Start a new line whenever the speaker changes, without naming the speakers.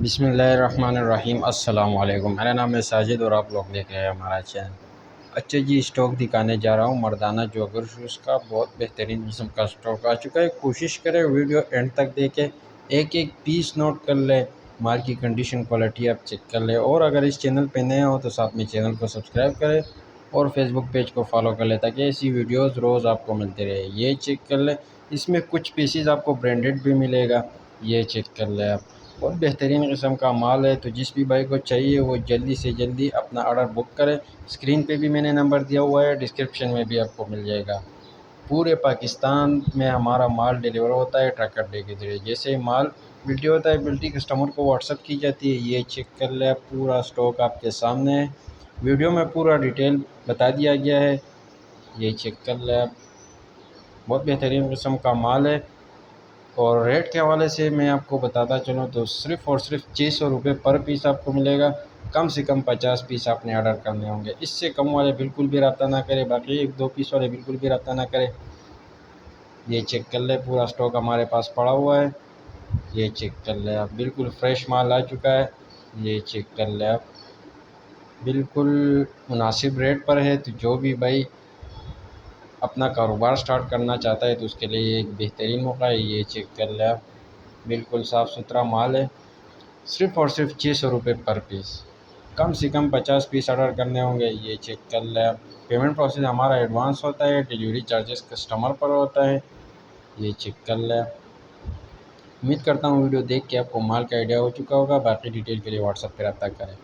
بسم اللہ الرحمن الرحیم۔ السلام علیکم، میرا نام ہے ساجد اور آپ لوگ دیکھ رہے ہیں ہمارا چینل۔ اچھا جی، اسٹاک دکھانے جا رہا ہوں مردانہ جوگر شوز کا۔ بہت بہترین قسم کا اسٹاک آ چکا ہے۔ کوشش کریں ویڈیو اینڈ تک دیکھیں، ایک ایک پیس نوٹ کر لیں، مال کی کنڈیشن کوالٹی آپ چیک کر لیں، اور اگر اس چینل پہ نئے ہو تو ساتھ میں چینل کو سبسکرائب کریں اور فیس بک پیج کو فالو کر لیں تاکہ ایسی ویڈیوز روز آپ کو ملتے رہے۔ یہ چیک کر لیں، اس میں کچھ پیسز آپ کو برانڈڈ بھی ملے گا، یہ چیک کر لیں آپ۔ بہت بہترین قسم کا مال ہے، تو جس بھی بھائی کو چاہیے وہ جلدی سے جلدی اپنا آرڈر بک کرے۔ اسکرین پہ بھی میں نے نمبر دیا ہوا ہے، ڈسکرپشن میں بھی آپ کو مل جائے گا۔ پورے پاکستان میں ہمارا مال ڈیلیور ہوتا ہے ٹرک اڈے کے ذریعے۔ جیسے ہی مال بلٹی ہوتا ہے، بلٹی کسٹمر کو واٹس ایپ کی جاتی ہے۔ یہ چیک کر لیں، پورا اسٹاک آپ کے سامنے ہے، ویڈیو میں پورا ڈیٹیل بتا دیا گیا ہے، یہ چیک کر لیں آپ۔ بہت بہترین قسم کا مال ہے، اور ریٹ کے حوالے سے میں آپ کو بتاتا چلوں تو صرف اور صرف 600 روپے پر پیس آپ کو ملے گا۔ کم سے کم 50 پیس آپ نے آرڈر کرنے ہوں گے، اس سے کم والے بالکل بھی رابطہ نہ کرے، باقی 1-2 پیس والے بالکل بھی رابطہ نہ کرے۔ یہ چیک کر لیں، پورا اسٹاک ہمارے پاس پڑا ہوا ہے، یہ چیک کر لیں آپ۔ بالکل فریش مال آ چکا ہے، یہ چیک کر لیں آپ۔ بالکل مناسب ریٹ پر ہے، تو جو بھی بھائی اپنا کاروبار سٹارٹ کرنا چاہتا ہے تو اس کے لیے یہ ایک بہترین موقع ہے، یہ چیک کر لیں آپ۔ بالکل صاف ستھرا مال ہے، صرف اور صرف 600 روپے پر پیس، کم سے کم 50 پیس آرڈر کرنے ہوں گے، یہ چیک کر لیں آپ۔ پیمنٹ پروسیس ہمارا ایڈوانس ہوتا ہے، ڈیلیوری چارجز کسٹمر پر ہوتا ہے، یہ چیک کر لیں۔ امید کرتا ہوں ویڈیو دیکھ کے آپ کو مال کا آئیڈیا ہو چکا ہوگا، باقی ڈیٹیل کے لیے واٹس ایپ پہ رابطہ کریں۔